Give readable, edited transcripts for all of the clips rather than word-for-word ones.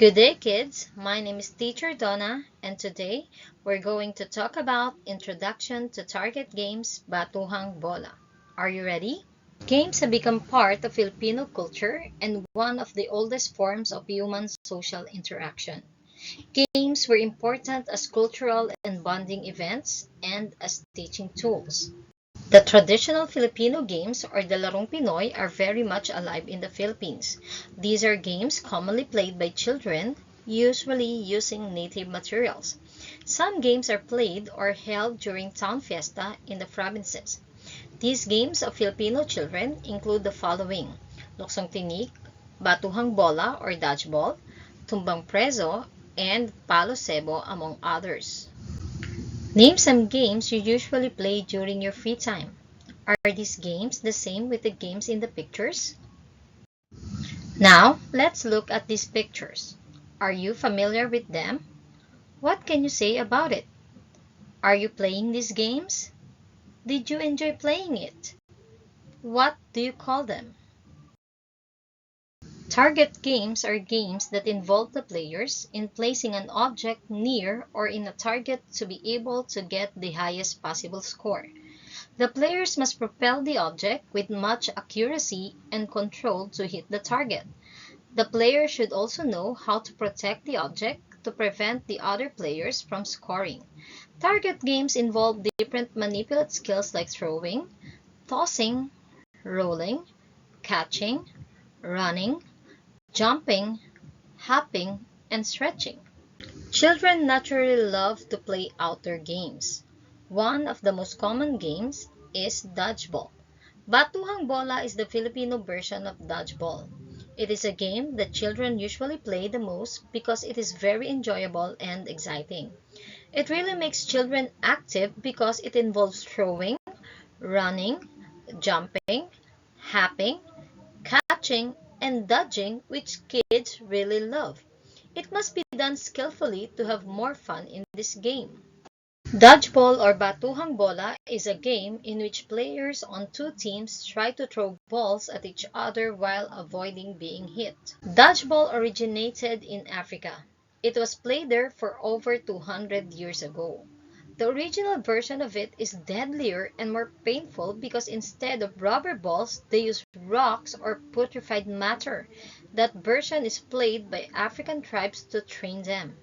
Good day, kids. My name is Teacher Donna, and today we're going to talk about Introduction to Target Games Batuhang Bola. Are you ready? Games have become part of Filipino culture and one of the oldest forms of human social interaction. Games were important as cultural and bonding events and as teaching tools. The traditional Filipino games or the Larong Pinoy are very much alive in the Philippines. These are games commonly played by children, usually using native materials. Some games are played or held during town fiesta in the provinces. These games of Filipino children include the following: Luksong Tinik, Batuhang Bola or Dodgeball, Tumbang Preso, and Palo Sebo among others. Name some games you usually play during your free time. Are these games the same with the games in the pictures? Now, let's look at these pictures. Are you familiar with them? What can you say about it? Are you playing these games? Did you enjoy playing it? What do you call them? Target games are games that involve the players in placing an object near or in a target to be able to get the highest possible score. The players must propel the object with much accuracy and control to hit the target. The player should also know how to protect the object to prevent the other players from scoring. Target games involve different manipulative skills like throwing, tossing, rolling, catching, running, jumping, hopping, and stretching. Children naturally love to play outdoor games. One of the most common games is dodgeball. Batuhang Bola is the Filipino version of dodgeball. It is a game that children usually play the most because it is very enjoyable and exciting. It really makes children active because it involves throwing, running, jumping, hopping, catching, and dodging, which kids really love. It must be done skillfully to have more fun in this game. Dodgeball or Batuhang Bola is a game in which players on two teams try to throw balls at each other while avoiding being hit. Dodgeball originated in Africa. It was played there for over 200 years ago. The original version of it is deadlier and more painful because instead of rubber balls, they use rocks or putrefied matter. That version is played by African tribes to train them.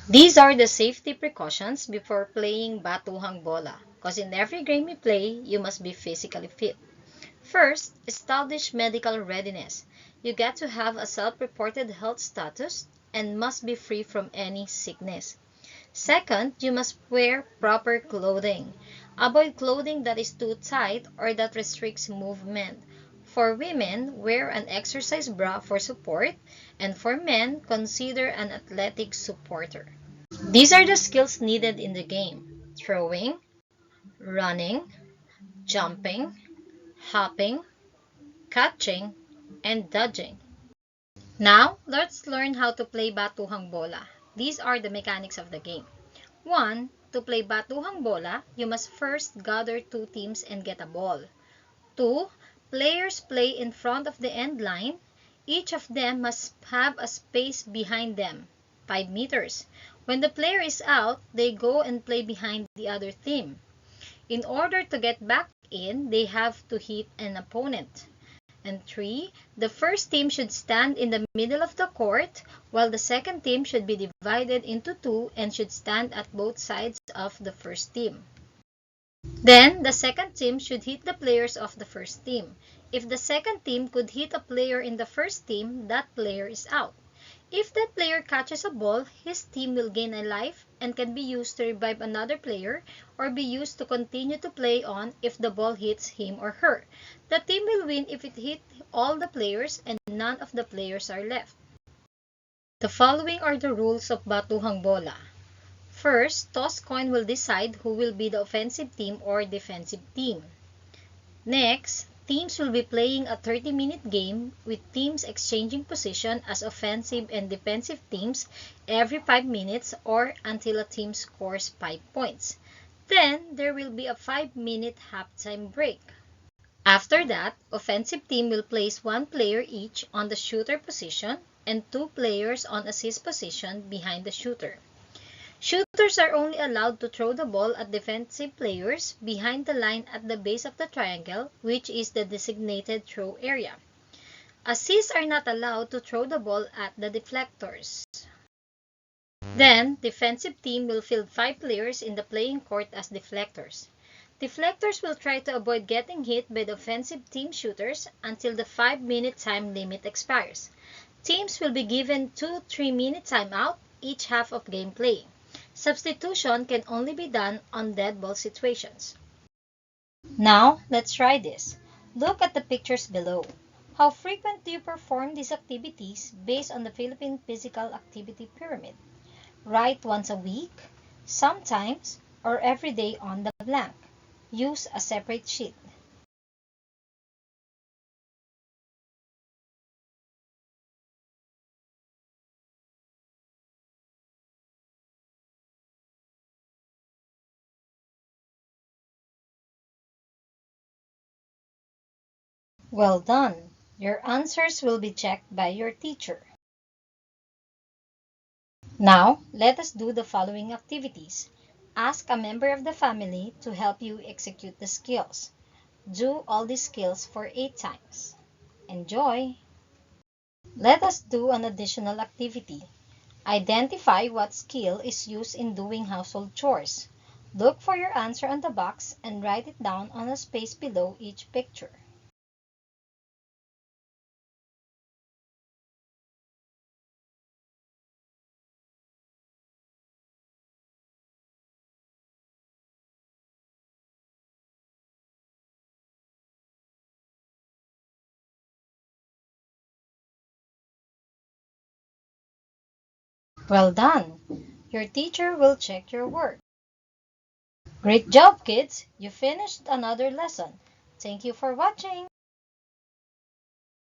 These are the safety precautions before playing Batuhang Bola, because in every game you play, you must be physically fit. First, establish medical readiness. You get to have a self-reported health status and must be free from any sickness. Second, you must wear proper clothing. Avoid clothing that is too tight or that restricts movement. For women, wear an exercise bra for support, and for men, consider an athletic supporter. These are the skills needed in the game: throwing, running, jumping, hopping, catching, and dodging. Now, let's learn how to play Batuhang Bola. These are the mechanics of the game. 1. To play Batuhang Bola, you must first gather two teams and get a ball. 2. Players play in front of the end line. Each of them must have a space behind them, 5 meters. When the player is out, they go and play behind the other team. In order to get back in, they have to hit an opponent. And 3, the first team should stand in the middle of the court, while the second team should be divided into two and should stand at both sides of the first team. Then, the second team should hit the players of the first team. If the second team could hit a player in the first team, that player is out. If that player catches a ball, his team will gain a life and can be used to revive another player or be used to continue to play on if the ball hits him or her. The team will win if it hit all the players and none of the players are left. The following are the rules of Batuhang Bola. First, toss coin will decide who will be the offensive team or defensive team. Next, teams will be playing a 30-minute game with teams exchanging position as offensive and defensive teams every 5 minutes or until a team scores 5 points. Then, there will be a 5-minute halftime break. After that, offensive team will place one player each on the shooter position and 2 players on assist position behind the shooter. Shooters are only allowed to throw the ball at defensive players behind the line at the base of the triangle, which is the designated throw area. Assists are not allowed to throw the ball at the deflectors. Then, defensive team will field 5 players in the playing court as deflectors. Deflectors will try to avoid getting hit by the offensive team shooters until the 5-minute time limit expires. Teams will be given 2 3-minute timeout each half of gameplay. Substitution can only be done on dead ball situations. Now, let's try this. Look at the pictures below. How frequent do you perform these activities based on the Philippine Physical Activity Pyramid? Write once a week, sometimes, or every day on the blank. Use a separate sheet. Well done! Your answers will be checked by your teacher. Now, let us do the following activities. Ask a member of the family to help you execute the skills. Do all these skills for 8 times. Enjoy! Let us do an additional activity. Identify what skill is used in doing household chores. Look for your answer on the box and write it down on a space below each picture. Well done! Your teacher will check your work. Great job, kids! You finished another lesson. Thank you for watching.